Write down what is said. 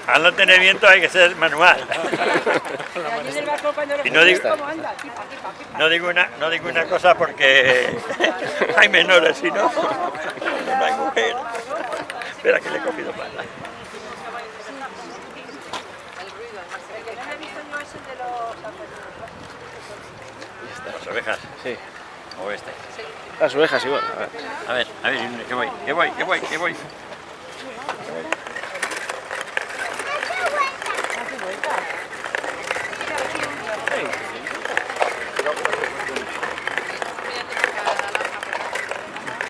Al no tener viento hay que ser manual. Y no digo una cosa porque hay menores, si no, no hay mujer. Espera que le he cogido pala. ¿Las ovejas? Sí. ¿O este? Las ovejas igual. A ver, que voy.